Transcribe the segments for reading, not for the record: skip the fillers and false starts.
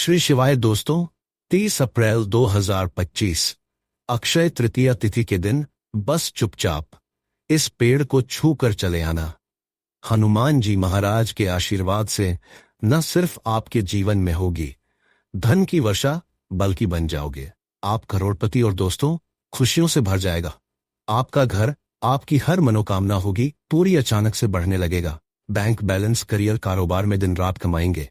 श्री शिवाय दोस्तों, 30 अप्रैल 2025 अक्षय तृतीया तिथि के दिन बस चुपचाप इस पेड़ को छू कर चले आना। हनुमान जी महाराज के आशीर्वाद से न सिर्फ आपके जीवन में होगी धन की वर्षा, बल्कि बन जाओगे आप करोड़पति और दोस्तों खुशियों से भर जाएगा। आपका घर, आपकी हर मनोकामना होगी पूरी अचानक से बढ़ने लगेगा। बैंक बैलेंस, करियर, कारोबार में दिन रात कमाएंगे।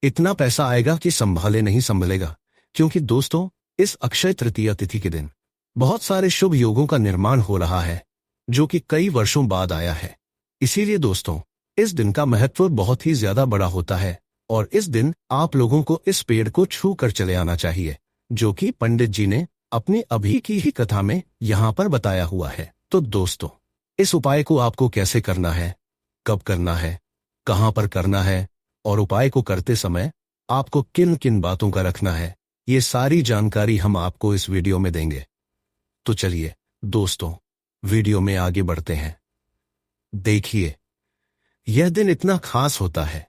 इतना पैसा आएगा कि संभाले नहीं संभलेगा। क्योंकि दोस्तों, इस अक्षय तृतीया तिथि के दिन बहुत सारे शुभ योगों का निर्माण हो रहा है, जो कि कई वर्षों बाद आया है। इसीलिए दोस्तों, इस दिन का महत्व बहुत ही ज्यादा बड़ा होता है और इस दिन आप लोगों को इस पेड़ को छू कर चले आना चाहिए, जो कि पंडित जी ने अपनी अभी की ही कथा में यहाँ पर बताया हुआ है। तो दोस्तों, इस उपाय को आपको कैसे करना है, कब करना है, कहाँ पर करना है और उपाय को करते समय आपको किन किन बातों का रखना है, ये सारी जानकारी हम आपको इस वीडियो में देंगे। तो चलिए दोस्तों, वीडियो में आगे बढ़ते हैं। देखिए, यह दिन इतना खास होता है,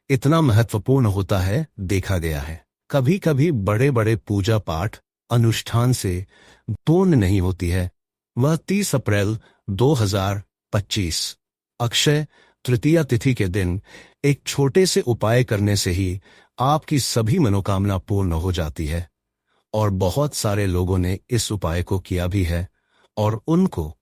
इतना महत्वपूर्ण होता है, देखा गया है कभी कभी बड़े बड़े पूजा पाठ अनुष्ठान से पूर्ण नहीं होती है। वह 30 अप्रैल 2025 अक्षय तृतीया तिथि के दिन एक छोटे से उपाय करने से ही आपकी सभी मनोकामना पूर्ण हो जाती है। और बहुत सारे लोगों ने इस उपाय को किया भी है और उनको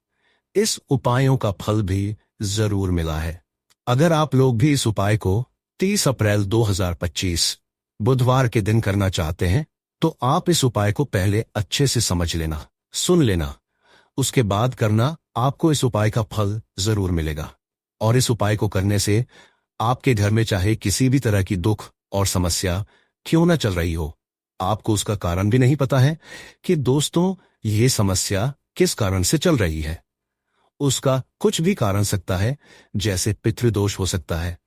इस उपायों का फल भी जरूर मिला है। अगर आप लोग भी इस उपाय को 30 अप्रैल 2025 बुधवार के दिन करना चाहते हैं, तो आप इस उपाय को पहले अच्छे से समझ लेना, सुन लेना, उसके बाद करना। आपको इस उपाय का फल जरूर मिलेगा। और इस उपाय को करने से आपके घर में चाहे किसी भी तरह की दुख और समस्या क्यों न चल रही हो, आपको उसका कारण भी नहीं पता है कि दोस्तों ये समस्या किस कारण से चल रही है। उसका कुछ भी कारण सकता है, जैसे पितृदोष हो सकता है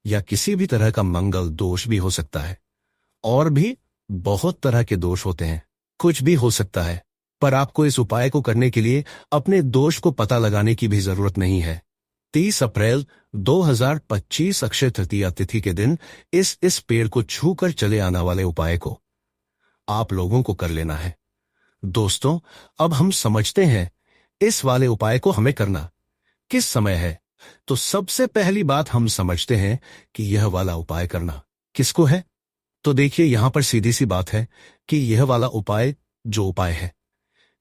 या किसी भी तरह का मंगल दोष भी हो सकता है, और भी बहुत तरह के दोष होते हैं। कुछ भी हो सकता है, पर आपको इस उपाय को करने के लिए अपने दोष को पता लगाने की भी जरूरत नहीं है। 30 अप्रैल 2025 अक्षय तृतीया तिथि के दिन इस पेड़ को छू कर चले आने वाले उपाय को आप लोगों को कर लेना है। दोस्तों, अब हम समझते हैं इस वाले उपाय को हमें करना किस समय है। तो सबसे पहली बात हम समझते हैं कि यह वाला उपाय करना किसको है। तो देखिए, यहां पर सीधी सी बात है कि यह वाला उपाय जो उपाय है,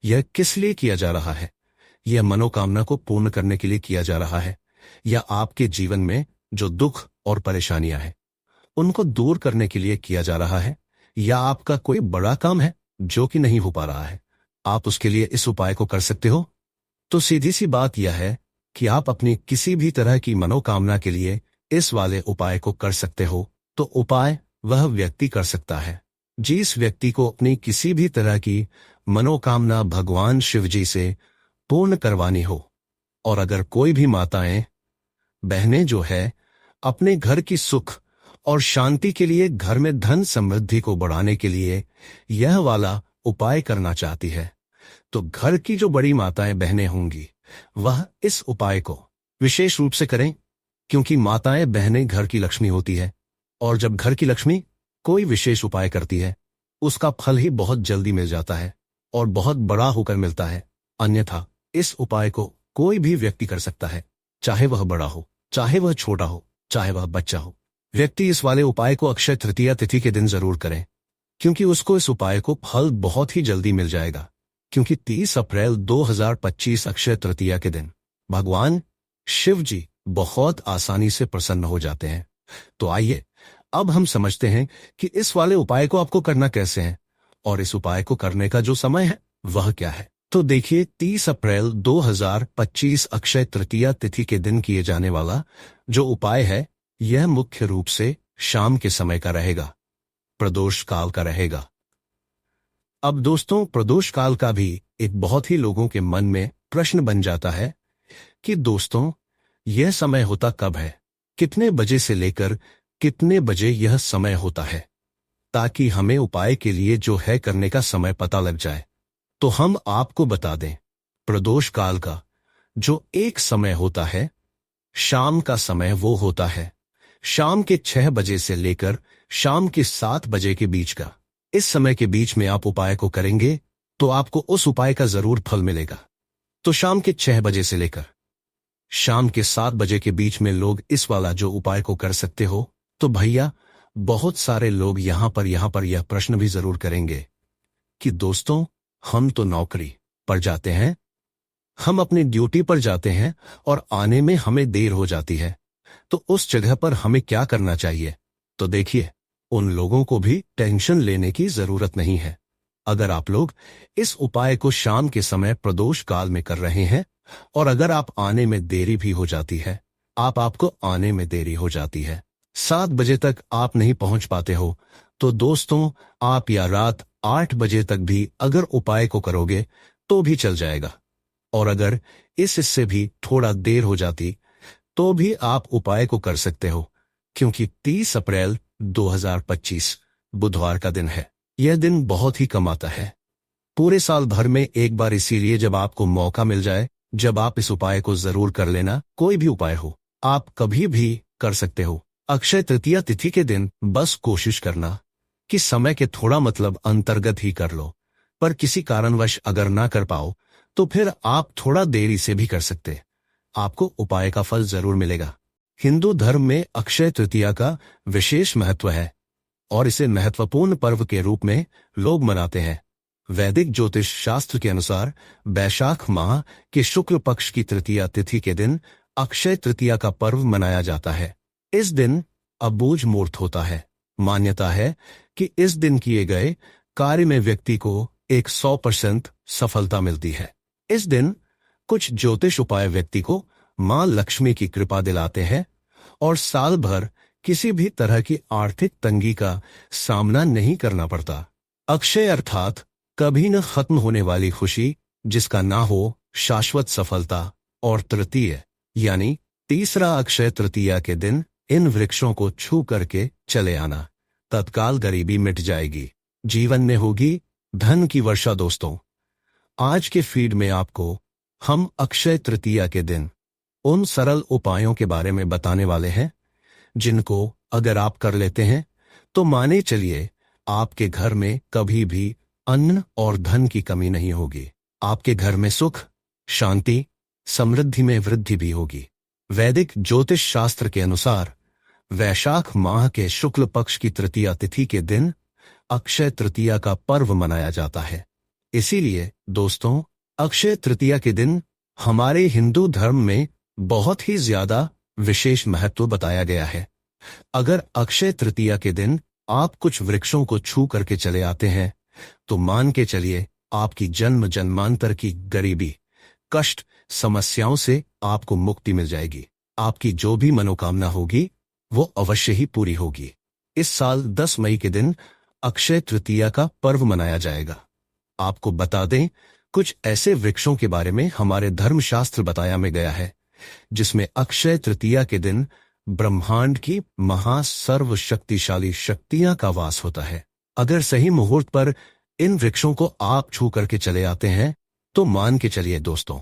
यह किस लिए किया जा रहा है। यह मनोकामना को पूर्ण करने के लिए किया जा रहा है, या आपके जीवन में जो दुख और परेशानियां हैं उनको दूर करने के लिए किया जा रहा है, या आपका कोई बड़ा काम है जो कि नहीं हो पा रहा है, आप उसके लिए इस उपाय को कर सकते हो। तो सीधी सी बात यह है कि आप अपनी किसी भी तरह की मनोकामना के लिए इस वाले उपाय को कर सकते हो। तो उपाय वह व्यक्ति कर सकता है जिस व्यक्ति को अपनी किसी भी तरह की मनोकामना भगवान शिव जी से पूर्ण करवानी हो। और अगर कोई भी माताएं, बहनें जो है अपने घर की सुख और शांति के लिए, घर में धन समृद्धि को बढ़ाने के लिए यह वाला उपाय करना चाहती है, तो घर की जो बड़ी माताएं बहनें होंगी वह इस उपाय को विशेष रूप से करें। क्योंकि माताएं बहनें घर की लक्ष्मी होती है, और जब घर की लक्ष्मी कोई विशेष उपाय करती है उसका फल ही बहुत जल्दी मिल जाता है और बहुत बड़ा होकर मिलता है। अन्यथा इस उपाय को कोई भी व्यक्ति कर सकता है, चाहे वह बड़ा हो, चाहे वह छोटा हो, चाहे वह बच्चा हो। व्यक्ति इस वाले उपाय को अक्षय तृतीया तिथि के दिन जरूर करें, क्योंकि उसको इस उपाय को फल बहुत ही जल्दी मिल जाएगा। क्योंकि 30 अप्रैल 2025 अक्षय तृतीया के दिन भगवान शिव जी बहुत आसानी से प्रसन्न हो जाते हैं। तो आइए अब हम समझते हैं कि इस वाले उपाय को आपको करना कैसे है, और इस उपाय को करने का जो समय है वह क्या है। तो देखिए, 30 अप्रैल 2025 अक्षय तृतीया तिथि के दिन किए जाने वाला जो उपाय है, यह मुख्य रूप से शाम के समय का रहेगा, प्रदोष काल का रहेगा। अब दोस्तों, प्रदोष काल का भी एक बहुत ही लोगों के मन में प्रश्न बन जाता है कि दोस्तों यह समय होता कब है, कितने बजे से लेकर कितने बजे यह समय होता है, ताकि हमें उपाय के लिए जो है करने का समय पता लग जाए। तो हम आपको बता दें, प्रदोष काल का जो एक समय होता है, शाम का समय, वो होता है शाम के 6 बजे से लेकर शाम के 7 बजे के बीच का। इस समय के बीच में आप उपाय को करेंगे तो आपको उस उपाय का जरूर फल मिलेगा। तो शाम के 6 बजे से लेकर शाम के 7 बजे के बीच में लोग इस वाला जो उपाय को कर सकते हो। तो भैया, बहुत सारे लोग यहां पर यह प्रश्न भी जरूर करेंगे कि दोस्तों, हम तो नौकरी पर जाते हैं, हम अपनी ड्यूटी पर जाते हैं और आने में हमें देर हो जाती है, तो उस जगह पर हमें क्या करना चाहिए? तो देखिए, उन लोगों को भी टेंशन लेने की जरूरत नहीं है। अगर आप लोग इस उपाय को शाम के समय प्रदोष काल में कर रहे हैं और अगर आप आने में देरी भी हो जाती है, आपको आने में देरी हो जाती है, 7 बजे तक आप नहीं पहुंच पाते हो, तो दोस्तों, आप या रात 8 बजे तक भी अगर उपाय को करोगे तो भी चल जाएगा। और अगर इससे भी थोड़ा देर हो जाती तो भी आप उपाय को कर सकते हो, क्योंकि 30 अप्रैल 2025 बुधवार का दिन है। यह दिन बहुत ही कम आता है पूरे साल भर में एक बार, इसीलिए जब आपको मौका मिल जाए, जब आप इस उपाय को जरूर कर लेना। कोई भी उपाय हो, आप कभी भी कर सकते हो। अक्षय तृतीया तिथि के दिन बस कोशिश करना कि समय के थोड़ा अंतर्गत ही कर लो, पर किसी कारणवश अगर ना कर पाओ तो फिर आप थोड़ा देरी से भी कर सकते, आपको उपाय का फल जरूर मिलेगा। हिंदू धर्म में अक्षय तृतीया का विशेष महत्व है और इसे महत्वपूर्ण पर्व के रूप में लोग मनाते हैं। वैदिक ज्योतिष शास्त्र के अनुसार वैशाख माह के शुक्ल पक्ष की तृतीया तिथि के दिन अक्षय तृतीया का पर्व मनाया जाता है। इस दिन अबूझ मुहूर्त होता है। मान्यता है कि इस दिन किए गए कार्य में व्यक्ति को 100% सफलता मिलती है। इस दिन कुछ ज्योतिष उपाय व्यक्ति को मां लक्ष्मी की कृपा दिलाते हैं और साल भर किसी भी तरह की आर्थिक तंगी का सामना नहीं करना पड़ता। अक्षय अर्थात कभी न खत्म होने वाली खुशी, जिसका ना हो शाश्वत सफलता। और तृतीय यानी तीसरा अक्षय तृतीया के दिन इन वृक्षों को छू करके चले आना, तत्काल गरीबी मिट जाएगी, जीवन में होगी धन की वर्षा। दोस्तों, आज के फीड में आपको हम अक्षय तृतीया के दिन उन सरल उपायों के बारे में बताने वाले हैं जिनको अगर आप कर लेते हैं तो माने चलिए आपके घर में कभी भी अन्न और धन की कमी नहीं होगी। आपके घर में सुख, शांति, समृद्धि में वृद्धि भी होगी। वैदिक ज्योतिष शास्त्र के अनुसार वैशाख माह के शुक्ल पक्ष की तृतीया तिथि के दिन अक्षय तृतीया का पर्व मनाया जाता है। इसीलिए दोस्तों, अक्षय तृतीया के दिन हमारे हिंदू धर्म में बहुत ही ज्यादा विशेष महत्व बताया गया है। अगर अक्षय तृतीया के दिन आप कुछ वृक्षों को छू करके चले आते हैं तो मान के चलिए आपकी जन्म जन्मांतर की गरीबी, कष्ट, समस्याओं से आपको मुक्ति मिल जाएगी। आपकी जो भी मनोकामना होगी वो अवश्य ही पूरी होगी। इस साल 10 मई के दिन अक्षय तृतीया का पर्व मनाया जाएगा। आपको बता दें, कुछ ऐसे वृक्षों के बारे में हमारे धर्मशास्त्र बताया में गया है जिसमें अक्षय तृतीया के दिन ब्रह्मांड की सर्वशक्तिशाली शक्तियां का वास होता है। अगर सही मुहूर्त पर इन वृक्षों को आप छू करके चले आते हैं तो मान के चलिए दोस्तों,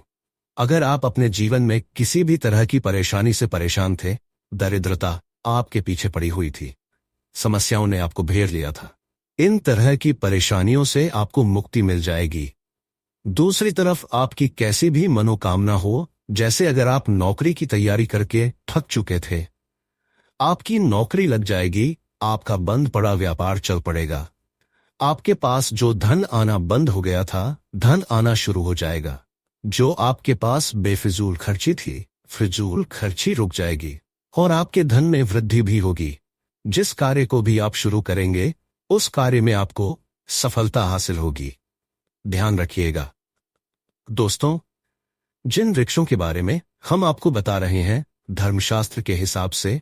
अगर आप अपने जीवन में किसी भी तरह की परेशानी से परेशान थे, दरिद्रता आपके पीछे पड़ी हुई थी, समस्याओं ने आपको घेर लिया था, इन तरह की परेशानियों से आपको मुक्ति मिल जाएगी। दूसरी तरफ आपकी कैसी भी मनोकामना हो, जैसे अगर आप नौकरी की तैयारी करके थक चुके थे, आपकी नौकरी लग जाएगी, आपका बंद पड़ा व्यापार चल पड़ेगा, आपके पास जो धन आना बंद हो गया था, धन आना शुरू हो जाएगा। जो आपके पास बेफिजूल खर्ची थी, फिजूल खर्ची रुक जाएगी और आपके धन में वृद्धि भी होगी। जिस कार्य को भी आप शुरू करेंगे उस कार्य में आपको सफलता हासिल होगी। ध्यान रखिएगा दोस्तों, जिन वृक्षों के बारे में हम आपको बता रहे हैं, धर्मशास्त्र के हिसाब से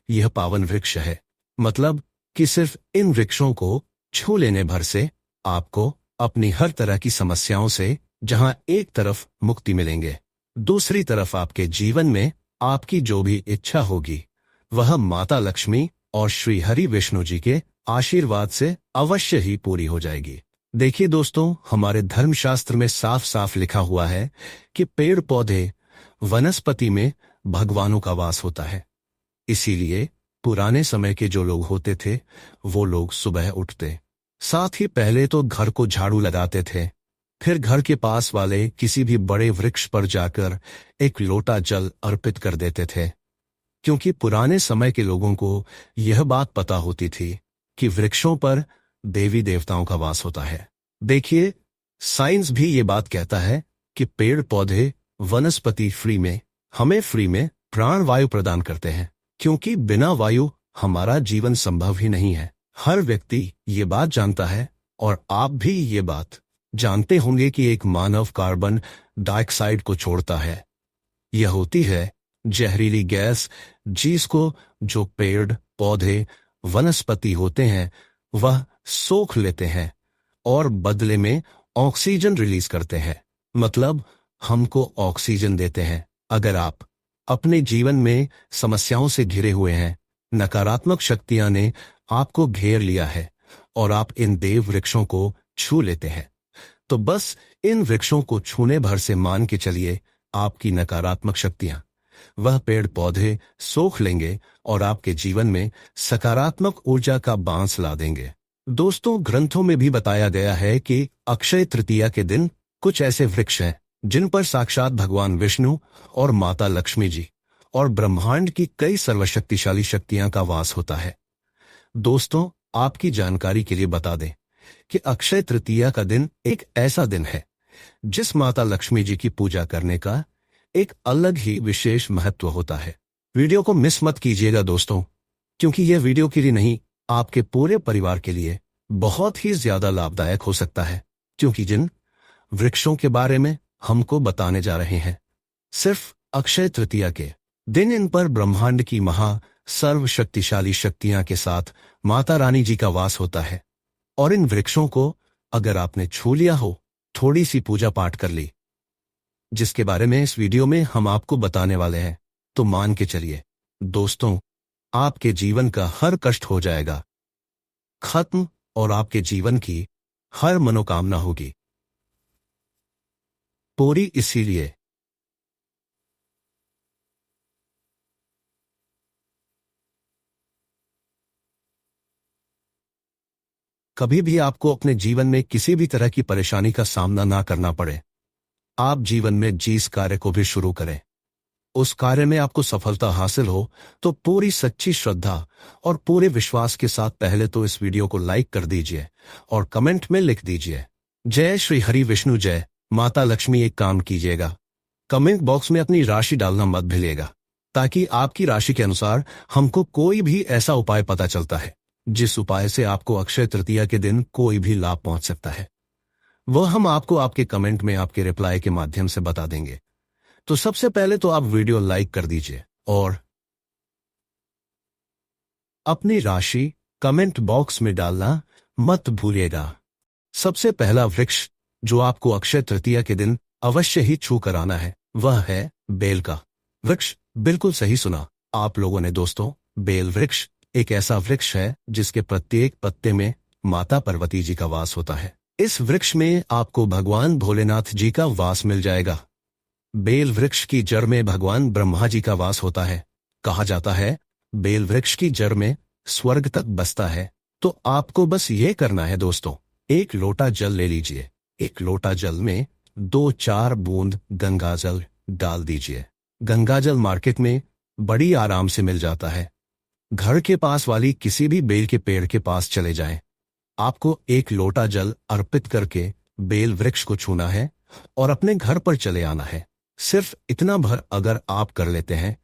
यह पावन वृक्ष है। मतलब कि सिर्फ इन वृक्षों को छू लेने भर से आपको अपनी हर तरह की समस्याओं से जहां एक तरफ मुक्ति मिलेंगे, दूसरी तरफ आपके जीवन में आपकी जो भी इच्छा होगी वह माता लक्ष्मी और श्री हरि विष्णु जी के आशीर्वाद से अवश्य ही पूरी हो जाएगी। देखिए दोस्तों, हमारे धर्मशास्त्र में साफ साफ लिखा हुआ है कि पेड़ पौधे वनस्पति में भगवानों का वास होता है। इसीलिए पुराने समय के जो लोग होते थे वो लोग सुबह उठते, साथ ही पहले तो घर को झाड़ू लगाते थे, फिर घर के पास वाले किसी भी बड़े वृक्ष पर जाकर एक लोटा जल अर्पित कर देते थे, क्योंकि पुराने समय के लोगों को यह बात पता होती थी कि वृक्षों पर देवी देवताओं का वास होता है। देखिए, साइंस भी ये बात कहता है कि पेड़ पौधे वनस्पति हमें फ्री में प्राण वायु प्रदान करते हैं, क्योंकि बिना वायु हमारा जीवन संभव ही नहीं है। हर व्यक्ति ये बात जानता है और आप भी ये बात जानते होंगे कि एक मानव कार्बन डाइऑक्साइड को छोड़ता है। यह होती है जहरीली गैस, जिसको जो पेड़ पौधे वनस्पति होते हैं वह सोख लेते हैं और बदले में ऑक्सीजन रिलीज करते हैं, मतलब हमको ऑक्सीजन देते हैं। अगर आप अपने जीवन में समस्याओं से घिरे हुए हैं, नकारात्मक शक्तियां ने आपको घेर लिया है और आप इन देव वृक्षों को छू लेते हैं, तो बस इन वृक्षों को छूने भर से मान के चलिए आपकी नकारात्मक शक्तियां वह पेड़ पौधे सोख लेंगे और आपके जीवन में सकारात्मक ऊर्जा का बांस ला देंगे। दोस्तों, ग्रंथों में भी बताया गया है कि अक्षय तृतीया के दिन कुछ ऐसे वृक्ष हैं जिन पर साक्षात भगवान विष्णु और माता लक्ष्मी जी और ब्रह्मांड की कई सर्वशक्तिशाली शक्तियां का वास होता है। दोस्तों, आपकी जानकारी के लिए बता दें कि अक्षय तृतीया का दिन एक ऐसा दिन है जिस माता लक्ष्मी जी की पूजा करने का एक अलग ही विशेष महत्व होता है। वीडियो को मिस मत कीजिएगा दोस्तों, क्योंकि यह वीडियो के लिए नहीं, आपके पूरे परिवार के लिए बहुत ही ज्यादा लाभदायक हो सकता है, क्योंकि जिन वृक्षों के बारे में हमको बताने जा रहे हैं, सिर्फ अक्षय तृतीया के दिन इन पर ब्रह्मांड की सर्वशक्तिशाली शक्तियां के साथ माता रानी जी का वास होता है। और इन वृक्षों को अगर आपने छू लिया हो, थोड़ी सी पूजा पाठ कर ली, जिसके बारे में इस वीडियो में हम आपको बताने वाले हैं, तो मान के चलिए दोस्तों, आपके जीवन का हर कष्ट हो जाएगा खत्म और आपके जीवन की हर मनोकामना होगी पूरी। इसीलिए कभी भी आपको अपने जीवन में किसी भी तरह की परेशानी का सामना ना करना पड़े, आप जीवन में जिस कार्य को भी शुरू करें, उस कार्य में आपको सफलता हासिल हो, तो पूरी सच्ची श्रद्धा और पूरे विश्वास के साथ पहले तो इस वीडियो को लाइक कर दीजिए और कमेंट में लिख दीजिए जय श्री हरि विष्णु जय माता लक्ष्मी। एक काम कीजिएगा, कमेंट बॉक्स में अपनी राशि डालना मत भूलिएगा, ताकि आपकी राशि के अनुसार हमको कोई भी ऐसा उपाय पता चलता है जिस उपाय से आपको अक्षय तृतीया के दिन कोई भी लाभ पहुंच सकता है, वह हम आपको आपके कमेंट में आपके रिप्लाई के माध्यम से बता देंगे। तो सबसे पहले तो आप वीडियो लाइक कर दीजिए और अपनी राशि कमेंट बॉक्स में डालना मत भूलिएगा। सबसे पहला वृक्ष जो आपको अक्षय तृतीया के दिन अवश्य ही छू कर आना है, वह है बेल का वृक्ष। बिल्कुल सही सुना आप लोगों ने दोस्तों, बेल वृक्ष एक ऐसा वृक्ष है जिसके प्रत्येक पत्ते में माता पार्वती जी का वास होता है। इस वृक्ष में आपको भगवान भोलेनाथ जी का वास मिल जाएगा। बेल वृक्ष की जड़ में भगवान ब्रह्मा जी का वास होता है। कहा जाता है बेल वृक्ष की जड़ में स्वर्ग तक बसता है। तो आपको बस ये करना है दोस्तों, एक लोटा जल ले लीजिए, एक लोटा जल में 2-4 बूंद गंगाजल डाल दीजिए। गंगाजल मार्केट में बड़ी आराम से मिल जाता है। घर के पास वाली किसी भी बेल के पेड़ के पास चले जाएं। आपको एक लोटा जल अर्पित करके बेल वृक्ष को छूना है और अपने घर पर चले आना है। सिर्फ इतना भर अगर आप कर लेते हैं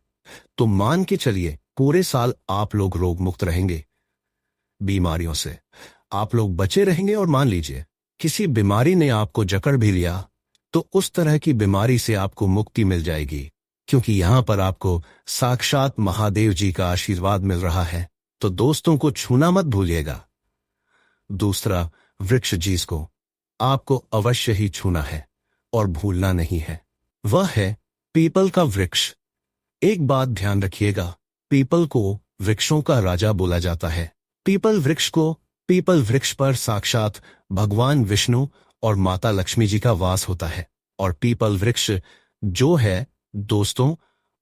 तो मान के चलिए पूरे साल आप लोग रोग मुक्त रहेंगे, बीमारियों से आप लोग बचे रहेंगे। और मान लीजिए किसी बीमारी ने आपको जकड़ भी लिया तो उस तरह की बीमारी से आपको मुक्ति मिल जाएगी, क्योंकि यहां पर आपको साक्षात महादेव जी का आशीर्वाद मिल रहा है। तो दोस्तों को छूना मत भूलिएगा। दूसरा वृक्ष जिसको आपको अवश्य ही छूना है और भूलना नहीं है, वह है पीपल का वृक्ष। एक बात ध्यान रखिएगा, पीपल को वृक्षों का राजा बोला जाता है। पीपल वृक्ष पर साक्षात भगवान विष्णु और माता लक्ष्मी जी का वास होता है। और पीपल वृक्ष जो है दोस्तों,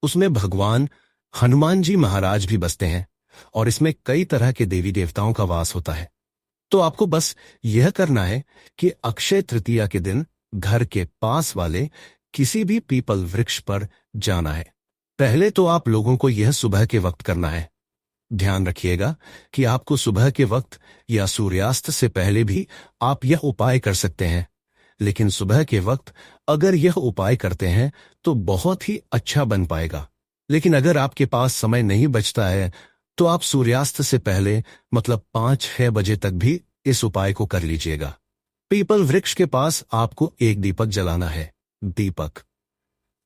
उसमें भगवान हनुमान जी महाराज भी बसते हैं और इसमें कई तरह के देवी देवताओं का वास होता है। तो आपको बस यह करना है कि अक्षय तृतीया के दिन घर के पास वाले किसी भी पीपल वृक्ष पर जाना है। पहले तो आप लोगों को यह सुबह के वक्त करना है। ध्यान रखिएगा कि आपको सुबह के वक्त या सूर्यास्त से पहले भी आप यह उपाय कर सकते हैं, लेकिन सुबह के वक्त अगर यह उपाय करते हैं तो बहुत ही अच्छा बन पाएगा। लेकिन अगर आपके पास समय नहीं बचता है तो आप सूर्यास्त से पहले मतलब 5-6 बजे तक भी इस उपाय को कर लीजिएगा। पीपल वृक्ष के पास आपको एक दीपक जलाना है। दीपक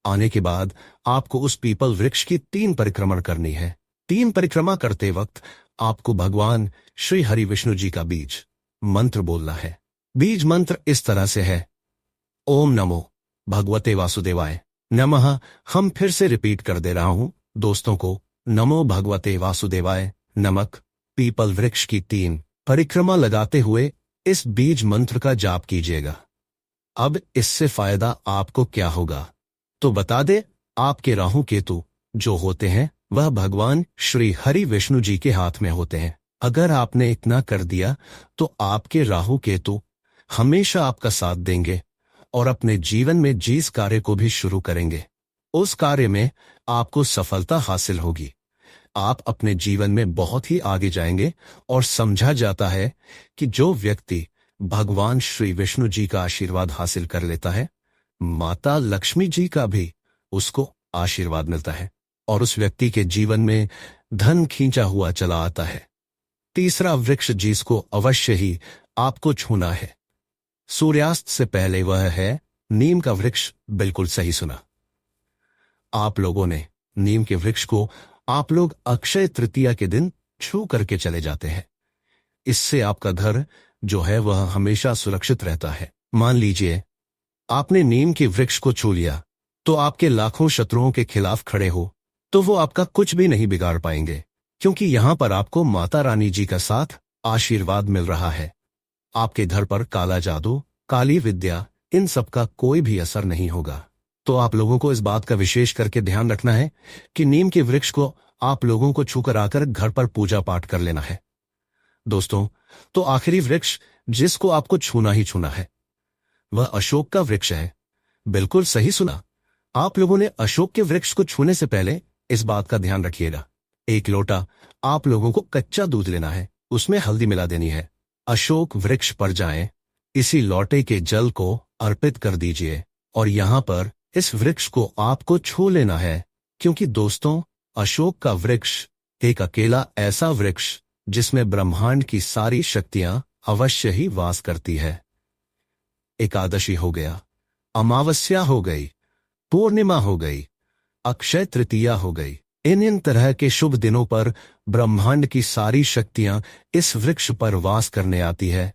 आने के बाद आपको उस पीपल वृक्ष की 3 परिक्रमण करनी है। 3 परिक्रमा करते वक्त आपको भगवान श्री हरि विष्णु जी का बीज मंत्र बोलना है। बीज मंत्र इस तरह से है, ओम नमो भगवते वासुदेवाय नमः। हम फिर से रिपीट कर दे रहा हूं दोस्तों को, नमो भगवते वासुदेवाय नमक। पीपल वृक्ष की 3 परिक्रमा लगाते हुए इस बीज मंत्र का जाप कीजिएगा। अब इससे फायदा आपको क्या होगा तो बता दे, आपके राहु केतु जो होते हैं वह भगवान श्री हरि विष्णु जी के हाथ में होते हैं। अगर आपने इतना कर दिया तो आपके राहु केतु हमेशा आपका साथ देंगे और अपने जीवन में जिस कार्य को भी शुरू करेंगे उस कार्य में आपको सफलता हासिल होगी। आप अपने जीवन में बहुत ही आगे जाएंगे और समझा जाता है कि जो व्यक्ति भगवान श्री विष्णु जी का आशीर्वाद हासिल कर लेता है, माता लक्ष्मी जी का भी उसको आशीर्वाद मिलता है और उस व्यक्ति के जीवन में धन खींचा हुआ चला आता है। तीसरा वृक्ष जिसको अवश्य ही आपको छूना है सूर्यास्त से पहले वह है नीम का वृक्ष। बिल्कुल सही सुना आप लोगों ने। नीम के वृक्ष को आप लोग अक्षय तृतीया के दिन छू करके चले जाते हैं। इससे आपका घर जो है वह हमेशा सुरक्षित रहता है। मान लीजिए आपने नीम के वृक्ष को छू लिया तो आपके लाखों शत्रुओं के खिलाफ खड़े हो तो वो आपका कुछ भी नहीं बिगाड़ पाएंगे, क्योंकि यहां पर आपको माता रानी जी का साथ आशीर्वाद मिल रहा है। आपके घर पर काला जादू, काली विद्या, इन सब का कोई भी असर नहीं होगा। तो आप लोगों को इस बात का विशेष करके ध्यान रखना है कि नीम के वृक्ष को आप लोगों को छूकर आकर घर पर पूजा पाठ कर लेना है। दोस्तों, तो आखिरी वृक्ष जिसको आपको छूना ही छूना है वह अशोक का वृक्ष है। बिल्कुल सही सुना आप लोगों ने। अशोक के वृक्ष को छूने से पहले इस बात का ध्यान रखिएगा, 1 लोटा आप लोगों को कच्चा दूध लेना है, उसमें हल्दी मिला देनी है। अशोक वृक्ष पर जाएं, इसी लोटे के जल को अर्पित कर दीजिए और यहां पर इस वृक्ष को आपको छू लेना है, क्योंकि दोस्तों अशोक का वृक्ष एक अकेला ऐसा वृक्ष जिसमें ब्रह्मांड की सारी शक्तियां अवश्य ही वास करती है। एकादशी हो गया, अमावस्या हो गई, पूर्णिमा हो गई, अक्षय तृतीया हो गई। इन तरह के शुभ दिनों पर ब्रह्मांड की सारी शक्तियां इस वृक्ष पर वास करने आती है।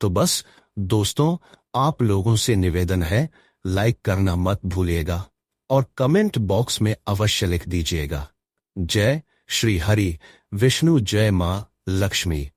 तो बस दोस्तों आप लोगों से निवेदन है, लाइक करना मत भूलिएगा और कमेंट बॉक्स में अवश्य लिख दीजिएगा, जय श्री हरि विष्णु, जय मां लक्ष्मी।